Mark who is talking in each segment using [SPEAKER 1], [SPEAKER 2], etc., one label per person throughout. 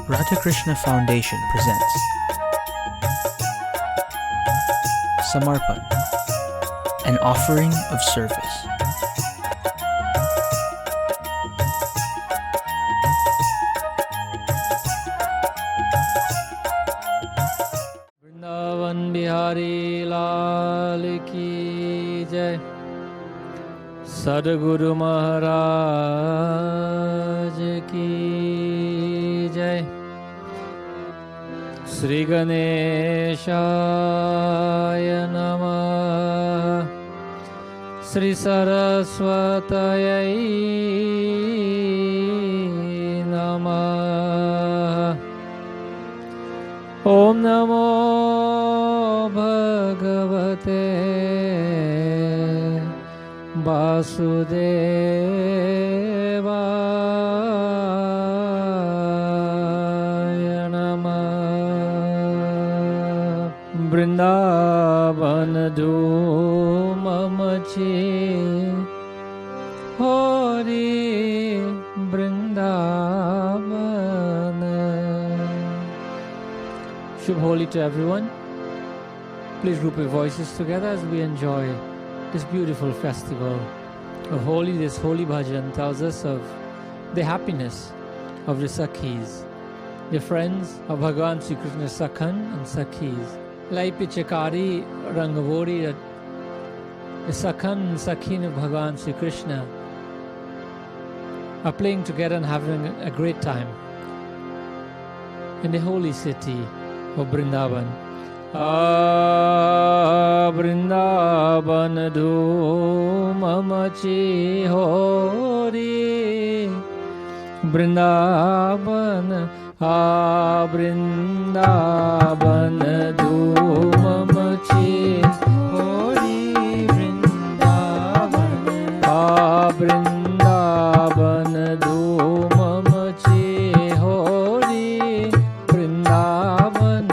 [SPEAKER 1] Radha Krishna Foundation presents Samarpan, an offering of service.
[SPEAKER 2] Vrindavan Bihari लाल की जय। सद्गुरु महाराज की जय। श्री गणेशाय नमः। श्री सरस्वतयै नमः। ओम नमो भगवते वासुदेवाय नमः। वृंदावन धूम मची होरी Vrindavan. Shubh Holi to everyone. Please group your voices together as we enjoy this beautiful festival of Holi. This Holi bhajan tells us of the happiness of the Sakhis, the friends of Bhagavan Sri Krishna Sakhan and Sakhis. Lai Pichakari Rangavori, the Sakhan and Sakhin of Bhagavan Sri Krishna are playing together and having a great time in the holy city of Vrindavan. Vrindavan dhoom machi hori. Vrindavan Vrindavan dhoom machi hori. Vrindavan Vrindavan dhoom machi hori. Vrindavan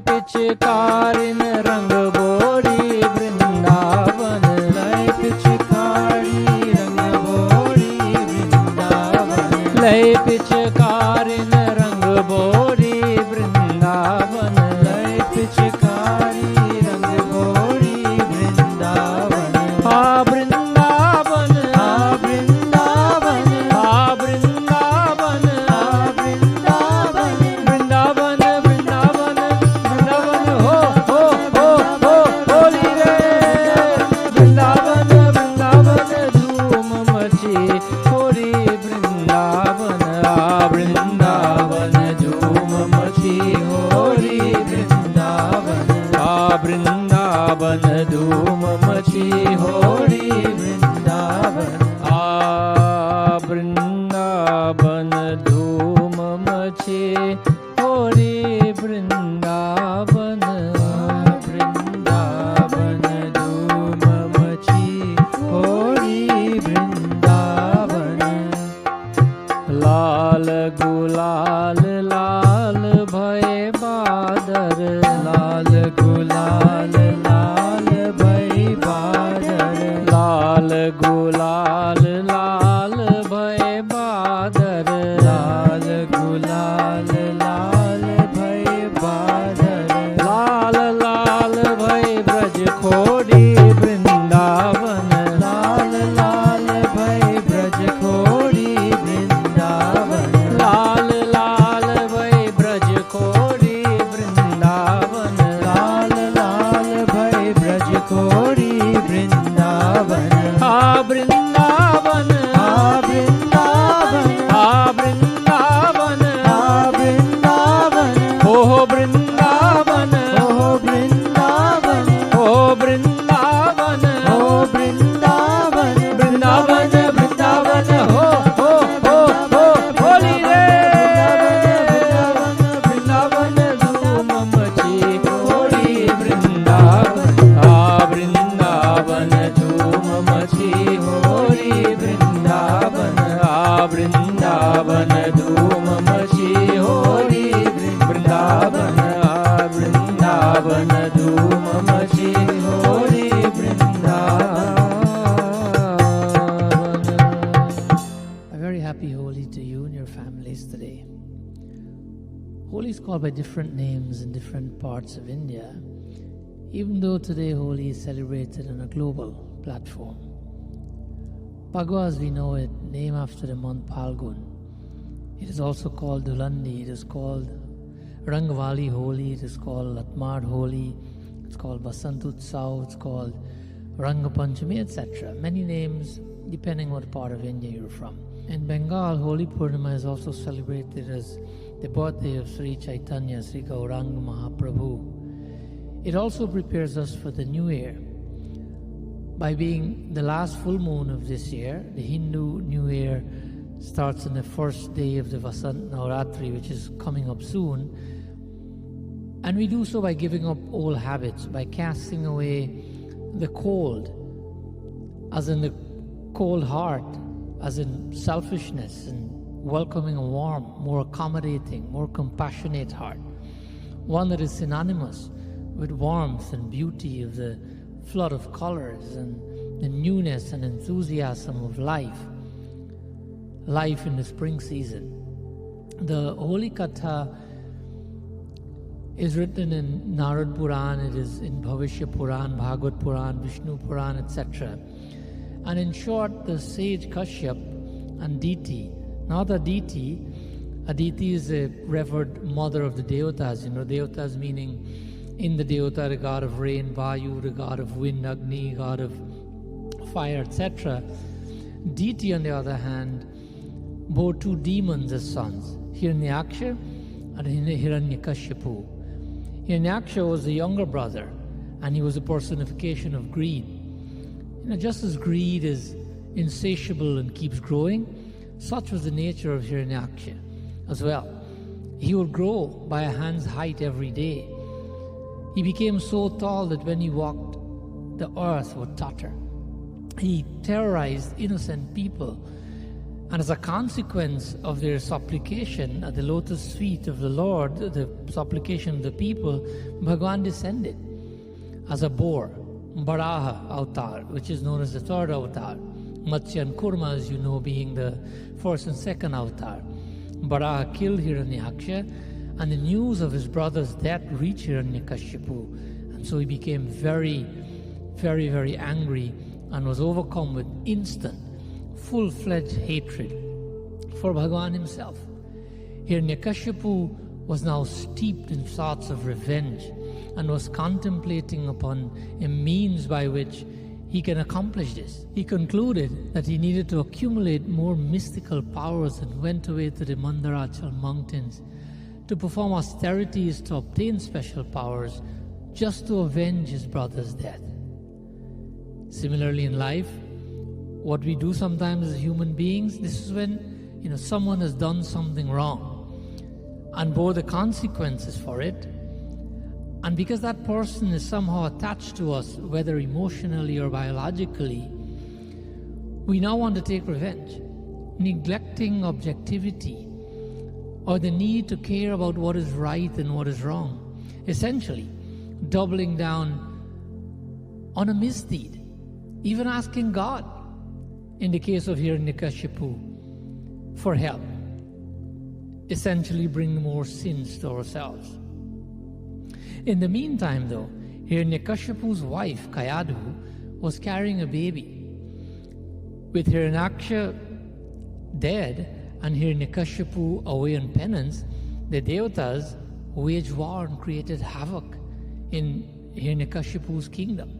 [SPEAKER 2] पिचकारिन रंग बोरी वृंदावन। लय पिचकारी रंग बोरी वृंदावन। लय पिचकारिन रंग बोरी वृंदावन। लय पिचकारी रंग बोरी वृंदावन। आ वृंदावन आ वृंदावन आ वृंदावन आ वृंदावन। वृंदावन वृंदावन धूम मची होरी वृंदावन। वृंदावन धूम मची होरी वृंदावन। वृंदावन धूम मची होरी वृंदावन। लाल गुलाल लाल भय बादर। लाल गुलाल लाल भय बादर। लाल गुलाल लाल भय बादर। लाल गुलाल लाल भय बादर। लाल लाल भय ब्रज खोड़ी वृंदावन। लाल लाल भय ब्रज खोड़ी वृंदावन। लाल लाल भय ब्रज खोड़ी वृंदावन। लाल लाल धूम मची Holi Vrindavan. A very happy Holi to you and your families today. Holi is called by different names in different parts of India, even though today Holi is celebrated on a global platform. Phagwa, as we know it, named after the month Phalgun. It is also called Dhulandi, it is called Rangvali Holi, it is called Latmar Holi, it's called Basantutsav, it's called Rangapanchami, etc. Many names depending what part of India you're from. In Bengal, Holi Purnima is also celebrated as the birthday of Sri Chaitanya, Sri Gauranga Mahaprabhu. It also prepares us for the new year. By being the last full moon of this year, the Hindu New Year starts on the first day of the Vasant Navratri, which is coming up soon. And we do so by giving up old habits, by casting away the cold, as in the cold heart, as in selfishness, and welcoming a warm, more accommodating, more compassionate heart. One that is synonymous with warmth and beauty of the flood of colors and the newness and enthusiasm of life in the spring season. The Holi Katha is written in Narad Puran, it is in Bhavishya Puran, Bhagavad Puran, Vishnu Puran, etc. And in short, the sage Kashyap and Diti, not Aditi, Aditi is a revered mother of the Devatas, Devatas meaning in the Devata, the god of rain, Vayu, the god of wind, Agni, god of fire, etc. Diti, on the other hand, bore two demons as sons, Hiranyaksha and Hiranyakashipu. Hiranyaksha was the younger brother, and he was a personification of greed. Just as greed is insatiable and keeps growing, such was the nature of Hiranyaksha as well. He would grow by a hand's height every day. He became so tall that when he walked, the earth would totter. He terrorized innocent people, and as a consequence of their supplication at the lotus feet of the Lord, the supplication of the people, Bhagavan descended as a boar, Varaha avatar, which is known as the third avatar. Matsya and Kurma, as you know, being the first and second avatar. Varaha killed Hiranyaksha, and the news of his brother's death reached Hiranyakashipu, and so he became very, very, very angry and was overcome with instant, full-fledged hatred for Bhagavan himself. Hiranyakashipu was now steeped in thoughts of revenge and was contemplating upon a means by which he can accomplish this. He concluded that he needed to accumulate more mystical powers and went away to the Mandarachal mountains to perform austerities to obtain special powers just to avenge his brother's death. Similarly in life, what we do sometimes as human beings, this is when someone has done something wrong and bore the consequences for it. And because that person is somehow attached to us, whether emotionally or biologically, we now want to take revenge, neglecting objectivity or the need to care about what is right and what is wrong, essentially doubling down on a misdeed, even asking God, in the case of Hiranyakashipu, for help, essentially bring more sins to ourselves. In the meantime, though, Hiranyakashipu's wife, Kayadu, was carrying a baby. With Hiranyaksha dead and Hiranyakashipu away on penance, the Devatas waged war and created havoc in Hiranyakashipu's kingdom,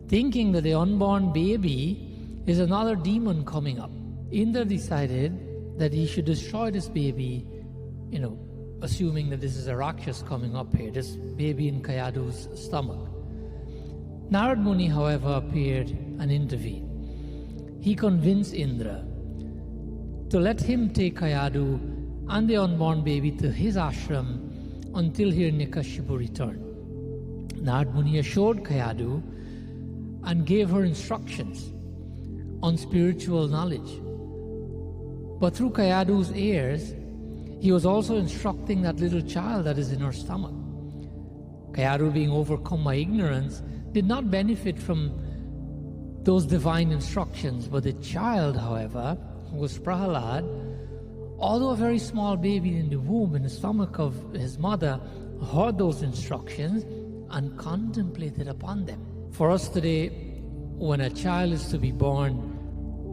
[SPEAKER 2] thinking that the unborn baby is another demon coming up. Indra decided that he should destroy this baby, assuming that this is a Rakshas coming up here, this baby in Kayadu's stomach. Narad Muni, however, appeared and intervened. He convinced Indra to let him take Kayadu and the unborn baby to his ashram until Hiranyakashipu returned. Narad Muni assured Kayadu and gave her instructions on spiritual knowledge. But through Kayadu's ears, he was also instructing that little child that is in her stomach. Kayaru, being overcome by ignorance, did not benefit from those divine instructions. But the child, however, who was Prahalad, although a very small baby in the womb, in the stomach of his mother, heard those instructions and contemplated upon them. For us today, when a child is to be born,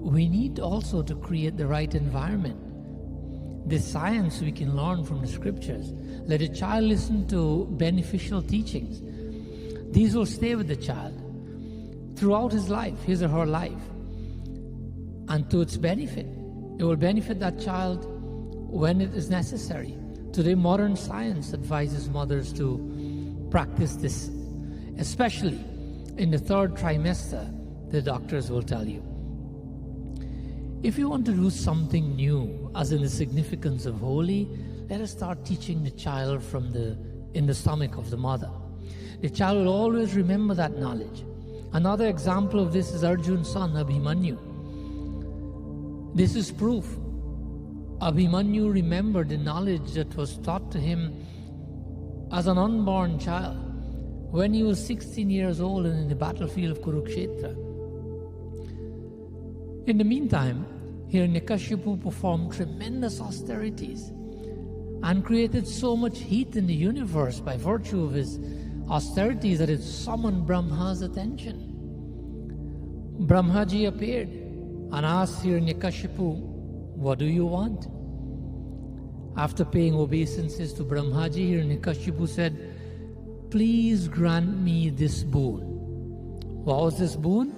[SPEAKER 2] we need also to create the right environment. This science we can learn from the scriptures. Let a child listen to beneficial teachings. These will stay with the child throughout his life, his or her life, and to its benefit. It will benefit that child when it is necessary. Today, modern science advises mothers to practice this, especially in the third trimester, the doctors will tell you. If you want to do something new, as in the significance of Holi, let us start teaching the child in the stomach of the mother. The child will always remember that knowledge. Another example of this is Arjun's son, Abhimanyu. This is proof. Abhimanyu remembered the knowledge that was taught to him as an unborn child when he was 16 years old and in the battlefield of Kurukshetra. In the meantime, Hiranyakashipu performed tremendous austerities and created so much heat in the universe by virtue of his austerities that it summoned Brahma's attention. Brahmaji appeared and asked Hiranyakashipu, "What do you want?" After paying obeisances to Brahmaji, Hiranyakashipu said, "Please grant me this boon." What was this boon?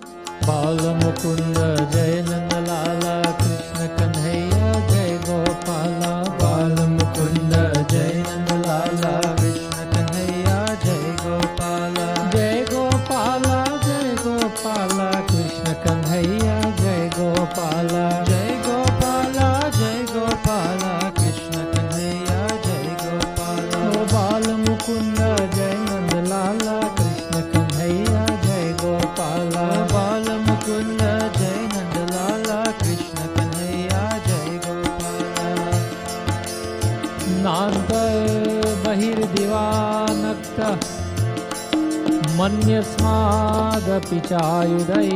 [SPEAKER 2] Bala Mukunda Jai Nandalala Krishna Kanhaiya Jai Gopala. Bala Mukunda Jai Nandalala Krishna Kanhaiya Jai Gopala. Jai Gopala Jai Gopala Krishna Kanhaiya Jai Gopala. Jai Gopala Jai Gopala Krishna Kanhaiya Jai Gopala. Oh Bala Mukunda Jai Nandalala Krishna Kanhaiya Jai Gopala. Bala Mukunda Jai Nandalala Krishna Kanhaiya Jai Gopala. Nanta Bahir Divanakta Manyasmadapi Chayudai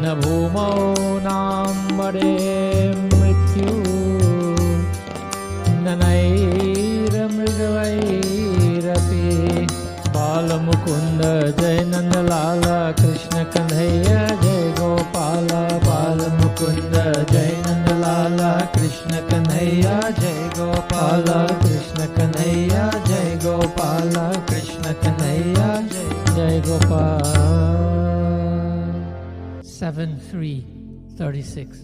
[SPEAKER 2] Na Bhumau Nambade Mrityu Nanaira Mridavairapi. Bala Mukunda Jai Nandalala Krishna Kanhaiya Jai Gopala. Bala Mukunda Jai Nandalala Krishna Kanhaiya Jai Gopala. Krishna Kanhaiya Jai Gopala. Krishna Kanhaiya Jai Gopala. 7:3:36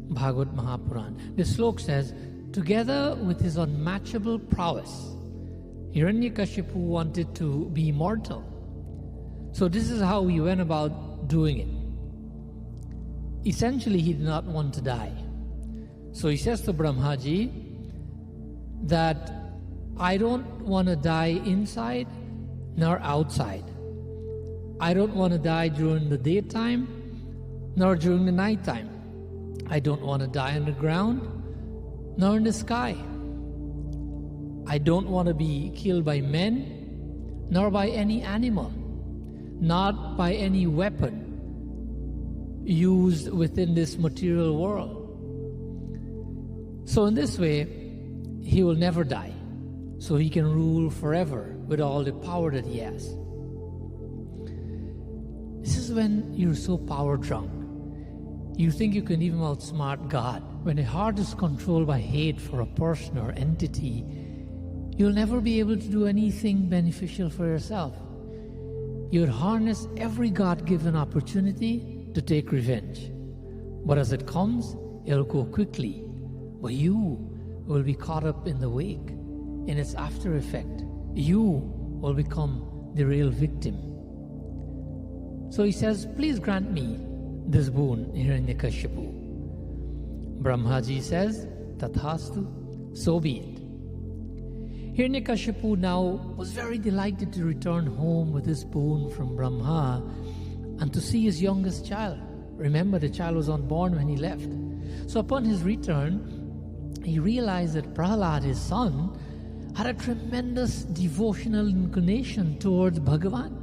[SPEAKER 2] Bhagavad Mahapuran. The slok says, together with his unmatchable prowess, Hiranyakashipu wanted to be immortal. So this is how he went about doing it. Essentially, he did not want to die. So he says to Brahmaji that I don't want to die inside nor outside. I don't want to die during the daytime nor during the nighttime. I don't want to die on the ground nor in the sky. I don't want to be killed by men, nor by any animal, not by any weapon used within this material world. So in this way, he will never die. So he can rule forever with all the power that he has. This is when you're so power drunk. You think you can even outsmart God. When the heart is controlled by hate for a person or entity, you'll never be able to do anything beneficial for yourself. You'd harness every God-given opportunity to take revenge. But as it comes, it'll go quickly. But you will be caught up in the wake, in its after effect. You will become the real victim. So he says, please grant me this boon, Hiranyakashipu. Brahmaji says, Tathastu, so be it. Hiranyakashipu now was very delighted to return home with this boon from Brahma and to see his youngest child. Remember, the child was unborn when he left. So upon his return, he realized that Prahalad, his son, had a tremendous devotional inclination towards Bhagavan.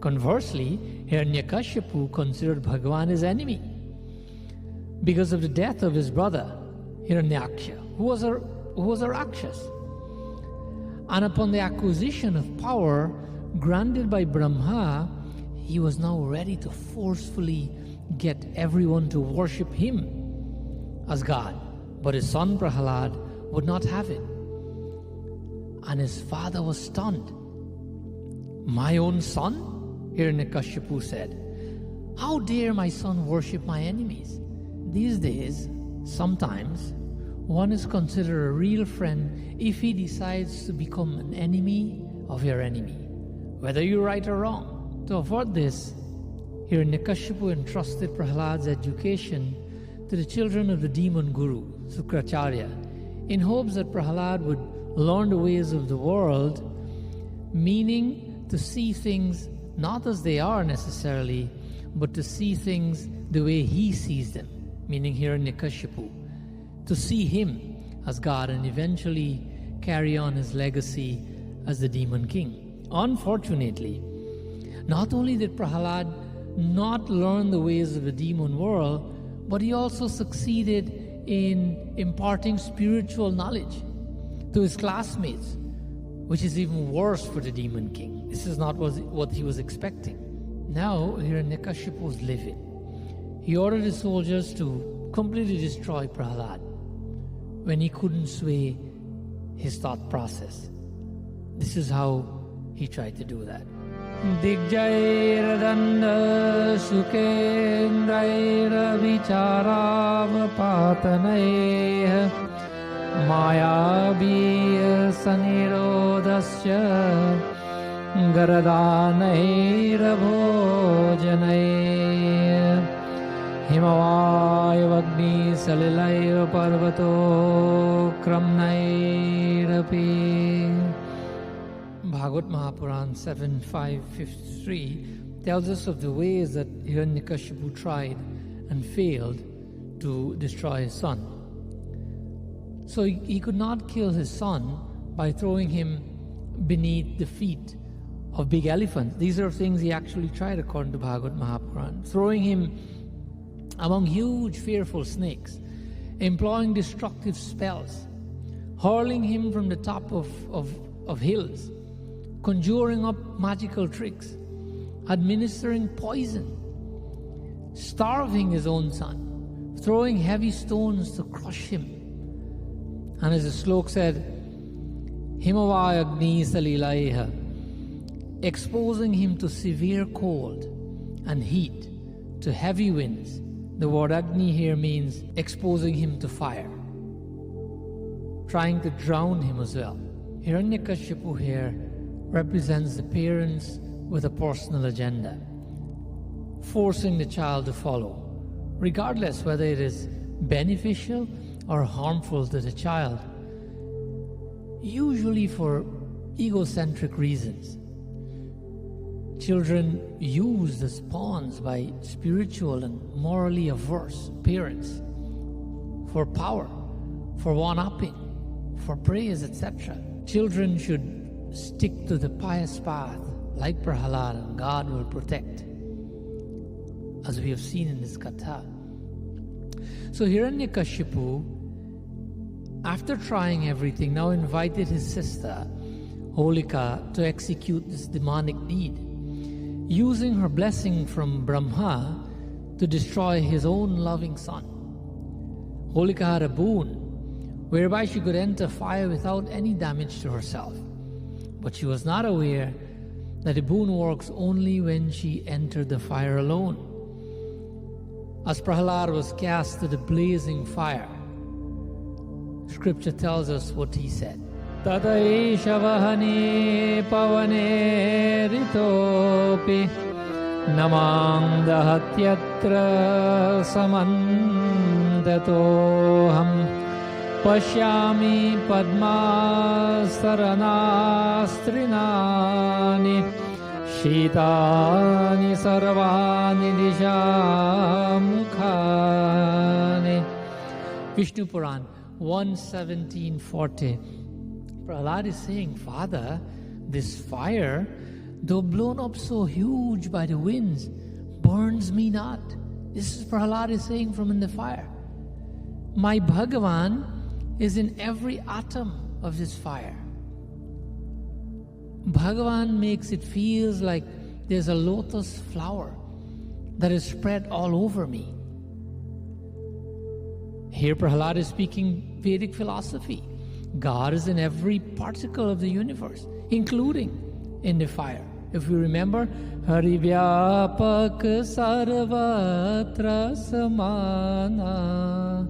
[SPEAKER 2] Conversely, Hiranyakashipu considered Bhagavan his enemy because of the death of his brother Hiranyaksha, who was a Rakshas. And upon the acquisition of power granted by Brahma, he was now ready to forcefully get everyone to worship him as God. But his son Prahalad would not have it. And his father was stunned. "My own son?" Hiranyakashipu said. "How dare my son worship my enemies?" These days, sometimes, one is considered a real friend if he decides to become an enemy of your enemy, whether you're right or wrong. To avoid this, Hiranyakashipu entrusted Prahlad's education to the children of the demon guru, Sukracharya, in hopes that Prahlad would learn the ways of the world, meaning to see things not as they are necessarily, but to see things the way he sees them, meaning Hiranyakashipu, to see him as God and eventually carry on his legacy as the demon king. Unfortunately, not only did Prahlad not learn the ways of the demon world, but he also succeeded in imparting spiritual knowledge to his classmates, which is even worse for the demon king. This is not what he was expecting. Now Hiranyakashipu was livid. He ordered his soldiers to completely destroy Prahlad when he couldn't sway his thought process. This is how he tried to do that. Digjairandanda sukendraira vicharavapatanaih Mayabhiya sanirodasya garadanaira bhojanai Himavaya vagni salilaira parvato kramnairapi. Bhagavad Mahapuran 7.5.53 tells us of the ways that Hiranyakashipu tried and failed to destroy his son. So he could not kill his son by throwing him beneath the feet of big elephants. These are things he actually tried according to Bhagavad Mahapuran. Throwing him among huge fearful snakes, employing destructive spells, hurling him from the top of hills, conjuring up magical tricks, administering poison, starving his own son, throwing heavy stones to crush him. And as the slok said, Himavaya Agni Salilaiha, exposing him to severe cold and heat, to heavy winds. The word Agni here means exposing him to fire, trying to drown him as well. Hiranyakashipu here represents the parents with a personal agenda, forcing the child to follow, regardless whether it is beneficial or harmful to the child, usually for egocentric reasons. Children used as pawns by spiritual and morally averse parents for power, for one-upping, for praise, etc. Children should stick to the pious path like Prahalad, and God will protect, as we have seen in this katha. So Hiranyakashipu, after trying everything, now invited his sister Holika to execute this demonic deed, using her blessing from Brahma to destroy his own loving son. Holika had a boon whereby she could enter fire without any damage to herself. But she was not aware that the boon works only when she entered the fire alone. As Prahlad was cast to the blazing fire, Scripture tells us what he said. Tadaisha vahane pavane ritopi namang dahatyatra samantatoham pashyami padma saranastrinani shitani sarvani dishamukhani. Vishnu Puran 1:17-40 Prahlad is saying, Father, this fire, though blown up so huge by the winds, burns me not. This is Prahlad is saying from in the fire. My Bhagavan is in every atom of this fire. Bhagavan makes it feels like there's a lotus flower that is spread all over me. Here Prahlad is speaking Vedic philosophy. God is in every particle of the universe, including in the fire. If we remember, Hari Vyapak Sarvatra Samana,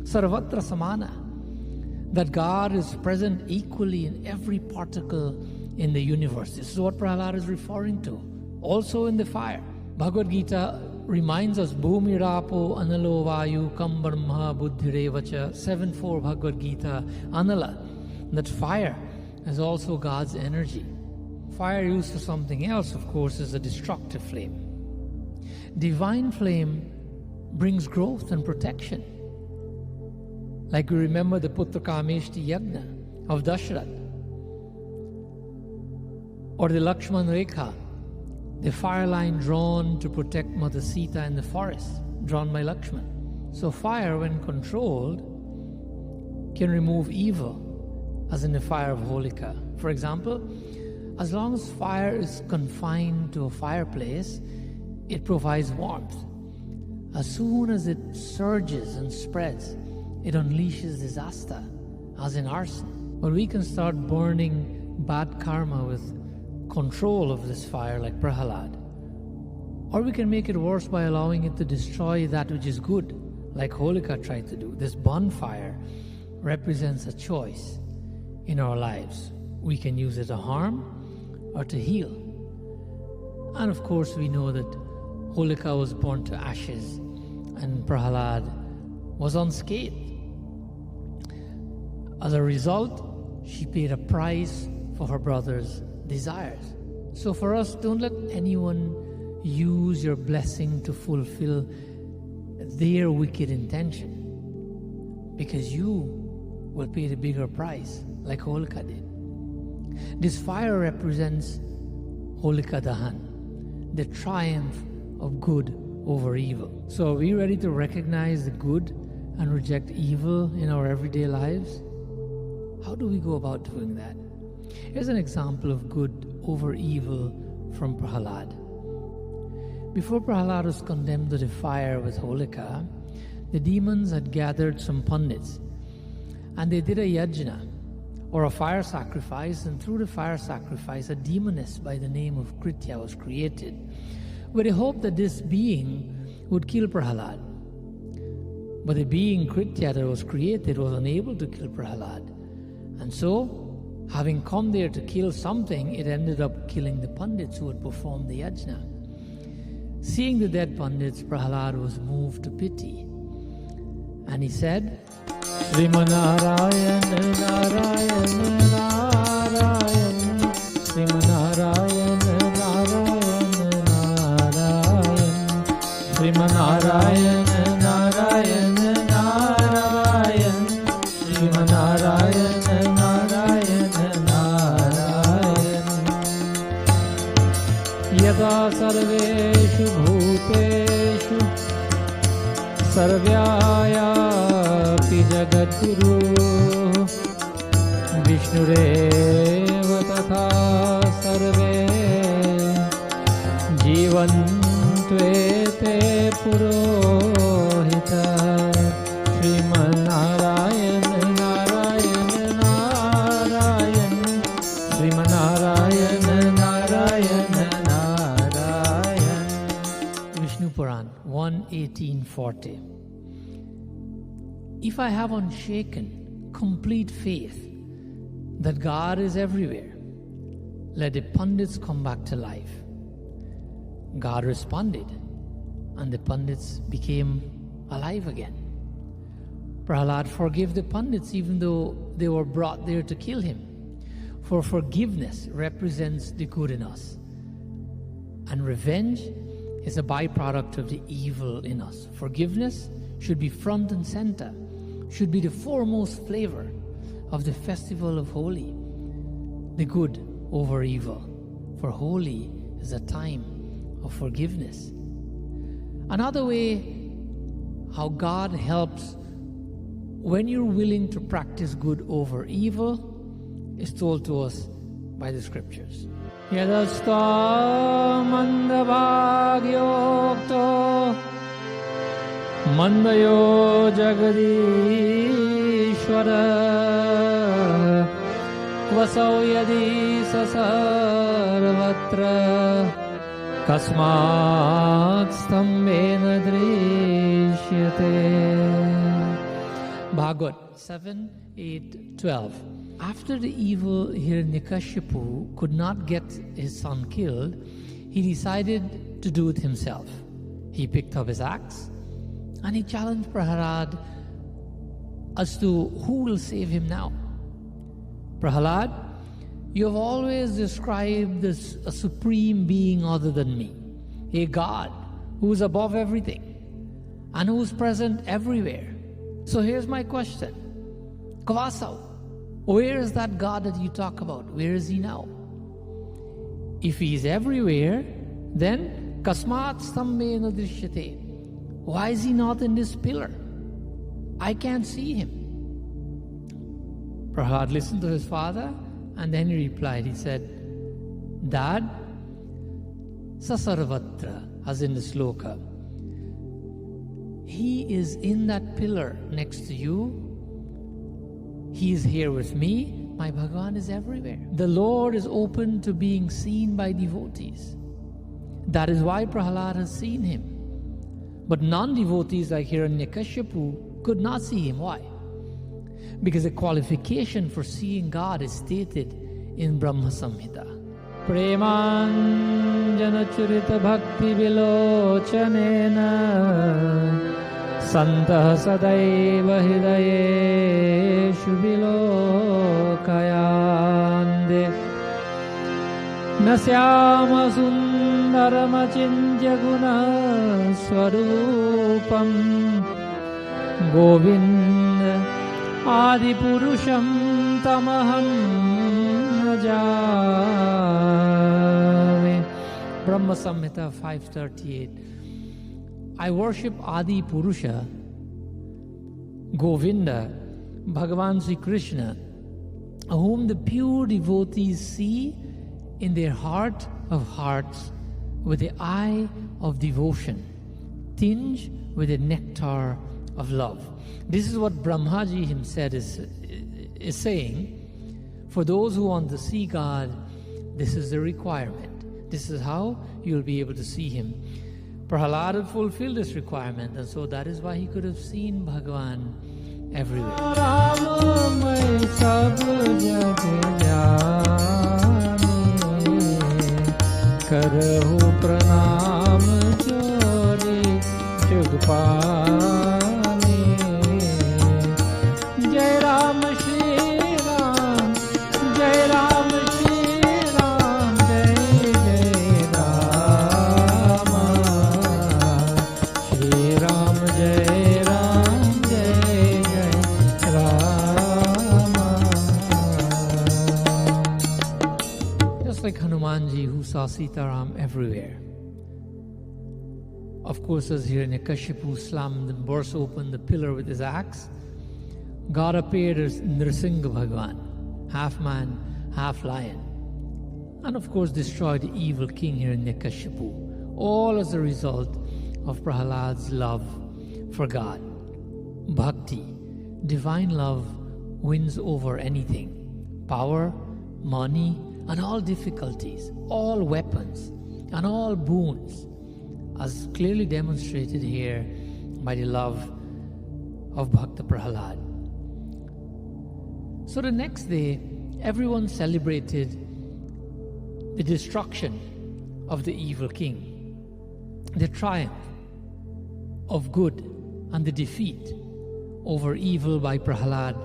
[SPEAKER 2] Sarvatra Samana, that God is present equally in every particle in the universe. This is what Prahlad is referring to. Also in the fire. Bhagavad Gita reminds us, Bhumi Rapo Analo Vayu Kam Brahma Buddhirevacha, 7.4 Bhagavad Gita, Anala, that fire is also God's energy. Fire used for something else, of course, is a destructive flame. Divine flame brings growth and protection. Like we remember the Putra Kameshti Yagna of Dashrath, or the Lakshman Rekha, the fire line drawn to protect Mother Sita in the forest, drawn by Lakshman. So fire, when controlled, can remove evil, as in the fire of Holika. For example, as long as fire is confined to a fireplace, it provides warmth. As soon as it surges and spreads, it unleashes disaster, as in arson. But we can start burning bad karma with control of this fire like Prahlad. Or we can make it worse by allowing it to destroy that which is good, like Holika tried to do. This bonfire represents a choice in our lives. We can use it to harm or to heal. And of course we know that Holika was burnt to ashes and Prahlad was unscathed. As a result, she paid a price for her brother's desires. So for us, don't let anyone use your blessing to fulfill their wicked intention, because you will pay the bigger price, like Holika did. This fire represents Holika Dahan, the triumph of good over evil. So are we ready to recognize the good and reject evil in our everyday lives? How do we go about doing that? Here's an example of good over evil from Prahlad. Before Prahlad was condemned to the fire with Holika, the demons had gathered some pundits and they did a yajna, or a fire sacrifice, and through the fire sacrifice a demoness by the name of Kritya was created, with the hope that this being would kill Prahlad. But the being Kritya that was created was unable to kill Prahlad, and so, having come there to kill something, it ended up killing the pandits who had performed the yajna. Seeing the dead pandits, Prahlad was moved to pity, and he said, Srimanarayan, Narayan, Narayan, Srimanarayan, Narayan, Narayan, Srimanarayan, Narayan, Narayan, Srimanarayan, Narayan, Narayan. Yada sarveshu bhuteshu sarvyayapi jagadguru Vishnureva tatha sarve jivantvete purohita Srimanarayan, Narayan, Narayan, Srimanarayan, Narayan, Narayan. Vishnu Puran 1:1840. If I have unshaken, complete faith that God is everywhere, let the Pandits come back to life. God responded, and the Pandits became alive again. Prahlad forgave the Pandits even though they were brought there to kill him. For forgiveness represents the good in us, and revenge is a byproduct of the evil in us. Forgiveness should be front and center, should be the foremost flavor of the festival of Holi, the good over evil. For Holi is a time of forgiveness. Another way how God helps when you're willing to practice good over evil is told to us by the scriptures. Yadasta mandabhagyokto mandayo jagadishvara kvasau yadi sasarvatra kasmat stambena drishyate. Bhagavad 7, 8, 12. After the evil Hiranyakashipu could not get his son killed, he decided to do it himself. He picked up his axe and he challenged Prahalad as to who will save him now. Prahalad, you have always described this a supreme being other than me, a God who is above everything and who is present everywhere. So here's my question. Kvasau, where is that God that you talk about? Where is he now? If he is everywhere, then kasmat stambena drishyate. Why is he not in this pillar? I can't see him. Prahalad listened to his father and then he replied. He said, Dad, sasarvatra, as in the sloka, he is in that pillar next to you. He is here with me. My Bhagavan is everywhere. The Lord is open to being seen by devotees. That is why Prahalad has seen him. But non-devotees like Hiranyakashipu could not see him. Why? Because the qualification for seeing God is stated in Brahma Samhita. Premanjana churita bhakti vilochanena Santah sadaiva hridayeshu vilokayande Nasyama sundaramachintya guna swarupam Govinda adipurusham tamaham najami. Brahma Samhita 5:38. I worship Adi Purusha, Govinda, Bhagavan Sri Krishna, whom the pure devotees see in their heart of hearts with the eye of devotion, tinged with the nectar of love. This is what Brahmaji himself is saying. For those who want to see God, this is the requirement. This is how you will be able to see him. Prahalad had fulfilled this requirement, and so that is why he could have seen Bhagavan everywhere. Jai Ram Shri Ram, Jai Ram Shri Ram, Jai Jai Rama, Shri Ram Jai Ram, Jai Jai Rama. Just like Hanumanji who saw Sitaram everywhere. Of course, as Hiranyakashipu slammed and burst open the pillar with his axe, God appeared as Nrsimha Bhagavan, half man, half lion, and of course destroyed the evil king Hiranyakashipu, all as a result of Prahalad's love for God. Bhakti, divine love, wins over anything. Power, money, and all difficulties, all weapons, and all boons, as clearly demonstrated here by the love of Bhakta Prahalad. So the next day, everyone celebrated the destruction of the evil king, the triumph of good, and the defeat over evil by Prahalad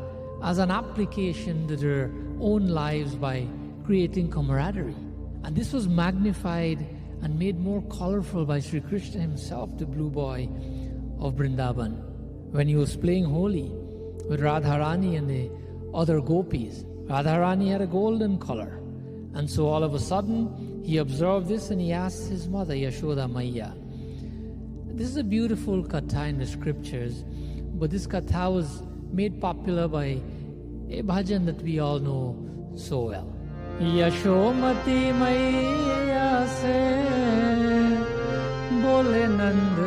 [SPEAKER 2] as an application to their own lives by creating camaraderie. And this was magnified and made more colorful by Sri Krishna himself, the blue boy of Vrindavan, when he was playing Holi with Radha Rani and the other gopis. Radharani had a golden color. And so all of a sudden, he observed this and he asked his mother, Yashoda Maya. This is a beautiful katha in the scriptures, but this katha was made popular by a bhajan that we all know so well. Yashomati Maya se bole Nand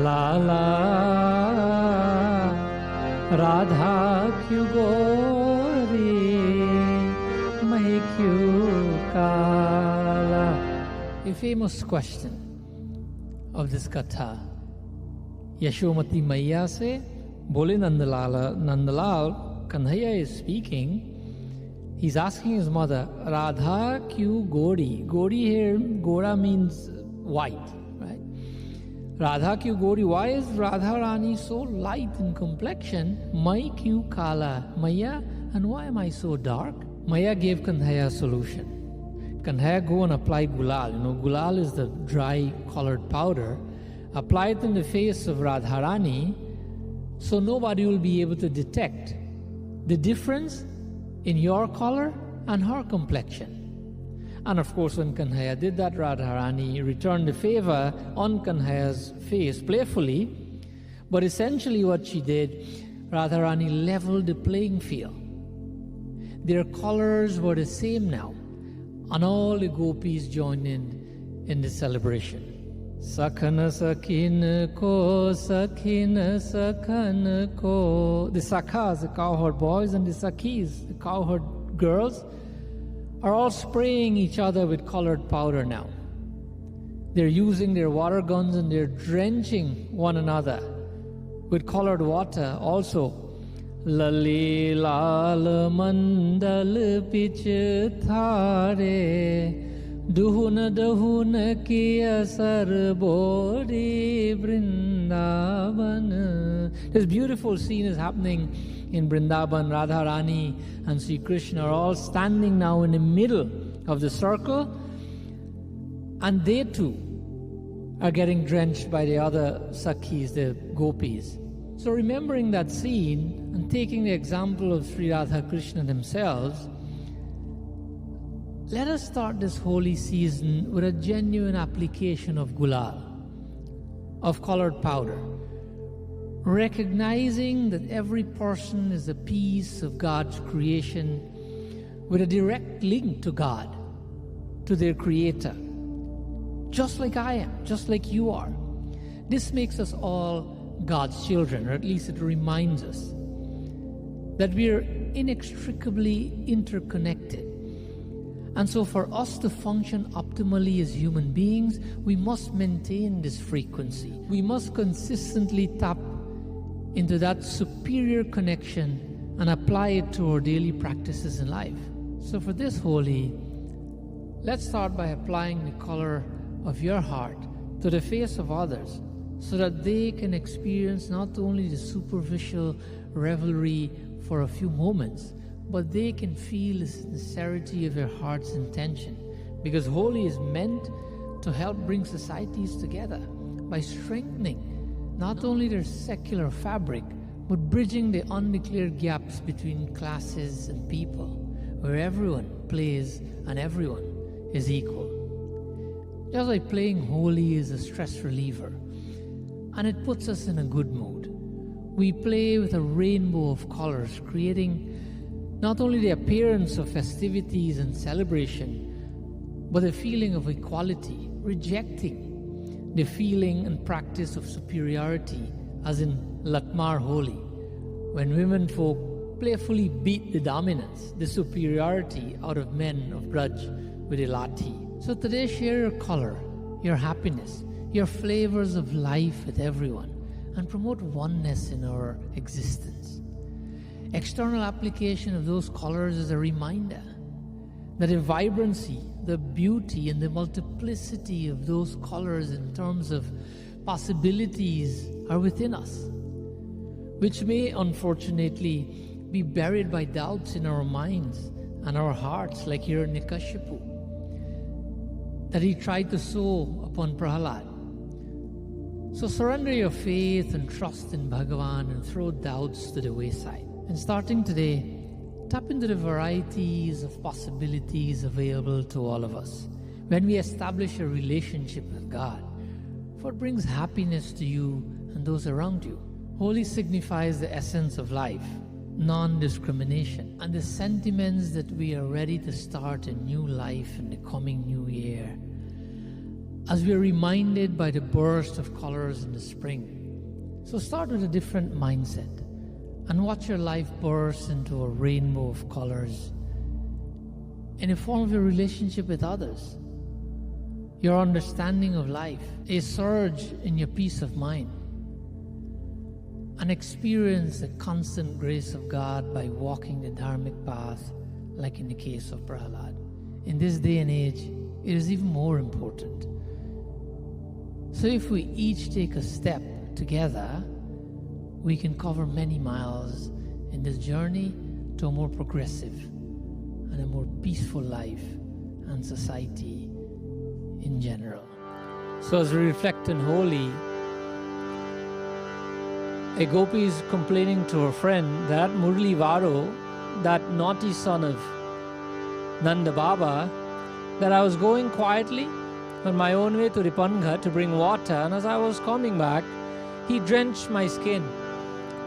[SPEAKER 2] Lala Radha kyu gori mahi kyu kala. A famous question of this katha. Yashomati Maya se bole Nandalal, Kanhaiya is speaking. He's asking his mother, Radha kyu gori. Gori here, Gora means white, right? Radha kyu gori. Why is Radharani so light in complexion? Mai kyu kala. Maya, and why am I so dark? Maya gave Kanhaiya a solution. Kanhaiya, go and apply gulal. Gulal is the dry colored powder. Apply it in the face of Radharani, so nobody will be able to detect the difference in your color and her complexion. And of course, when Kanhaiya did that, Radharani returned the favor on Kanhaiya's face playfully. But essentially what she did, Radharani leveled the playing field. Their colors were the same now, and all the gopis joined in the celebration. Sakhana sakhin ko, sakhina sakhan ko. The sakhas, the cowherd boys, and the sakhis, the cowherd girls, are all spraying each other with colored powder now. They're using their water guns and they're drenching one another with colored water also. Lali lal mandal pich thare Duhun duhun ki asar bori Vrindavan. This beautiful scene is happening in Vrindavan. Radharani and Sri Krishna are all standing now in the middle of the circle, and they too are getting drenched by the other Sakhis, the gopis. So remembering that scene and taking the example of Sri Radha Krishna themselves, let us start this holy season with a genuine application of gulal, of colored powder, recognizing that every person is a piece of God's creation with a direct link to God, to their Creator, just like I am, just like you are. This makes us all God's children, or at least it reminds us that we are inextricably interconnected. And so for us to function optimally as human beings, we must maintain this frequency. We must consistently tap into that superior connection and apply it to our daily practices in life. So for this Holi, let's start by applying the color of your heart to the face of others, so that they can experience not only the superficial revelry for a few moments, but they can feel the sincerity of your heart's intention. Because Holi is meant to help bring societies together by strengthening not only their secular fabric, but bridging the undeclared gaps between classes and people, where everyone plays and everyone is equal. Just like playing Holi is a stress reliever, and it puts us in a good mood. We play with a rainbow of colors, creating not only the appearance of festivities and celebration, but a feeling of equality, rejecting the feeling and practice of superiority, as in Latmar Holi, when women folk playfully beat the dominance, the superiority out of men of Braj with a lathi. So today share your color, your happiness, your flavors of life with everyone, and promote oneness in our existence. External application of those colors is a reminder that the vibrancy, the beauty, and the multiplicity of those colors in terms of possibilities are within us, which may unfortunately be buried by doubts in our minds and our hearts, like Hiranyakashipu, that he tried to sow upon Prahalad. So surrender your faith and trust in Bhagavan and throw doubts to the wayside. And starting today, Tap into the varieties of possibilities available to all of us. When we establish a relationship with God, what brings happiness to you and those around you? Holi signifies the essence of life, non-discrimination, and the sentiments that we are ready to start a new life in the coming new year. As we are reminded by the burst of colors in the spring. So start with a different mindset and watch your life burst into a rainbow of colors in the form of your relationship with others, your understanding of life, a surge in your peace of mind, and experience the constant grace of God by walking the dharmic path, like in the case of Prahlad. In this day and age, it is even more important. So if we each take a step together, we can cover many miles in this journey to a more progressive and a more peaceful life and society in general. So as we reflect on Holi, a gopi is complaining to her friend that Murli Varo, that naughty son of Nanda Baba, that I was going quietly on my own way to Ripanga to bring water, and as I was coming back, he drenched my skin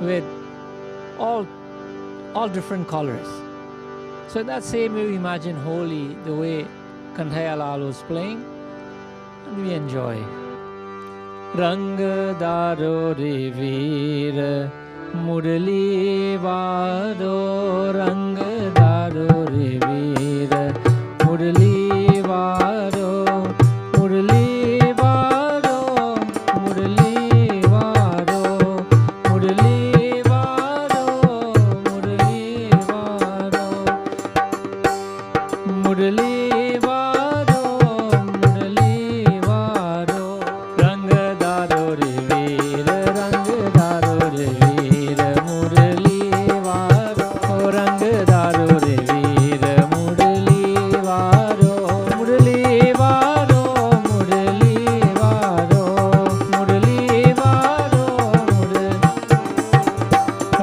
[SPEAKER 2] with all different colors. So in that same way, we imagine Holi, the way Kanhayalal was playing, and we enjoy. Rang daro re veer murli varo, rang daro re veer murli varo, murli varo, murli varo, murli varo, murli varo, murli varo, murli varo, rang daro re veer, rang daro re veer murli varo, rang daro re veer murli varo, murli varo, murli varo, murli varo,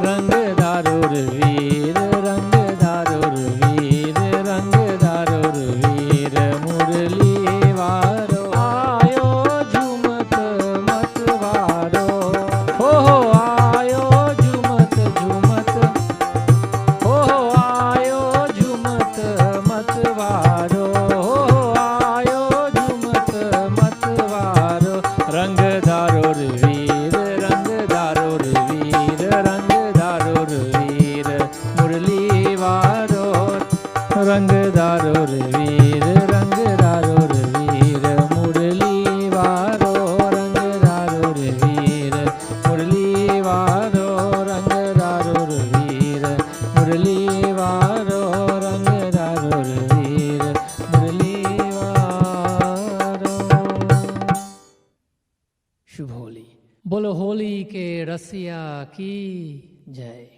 [SPEAKER 2] rang daro re veer, rang daro re veer, rang daro re veer murli varo, आयो झूमत मत वारो, हो आयो झूमत झूमत, हो आयो झूमत मत वारो, हो आयो झूमत मत वारो, रंग दारो रे वीर, रंग दारो रे वीर, रंग दारो रे वीर मुरली वारो, रंग दारो रे वीर, रंग दारो रे वीर मुरली वारो, रंग दारो रे वीर मुरली वारो, रंग दारो रे वीर मुरली वारो, रंग दारो रे वीर मुरली वारो। शुभ होली। बोलो होली के रसिया की जय।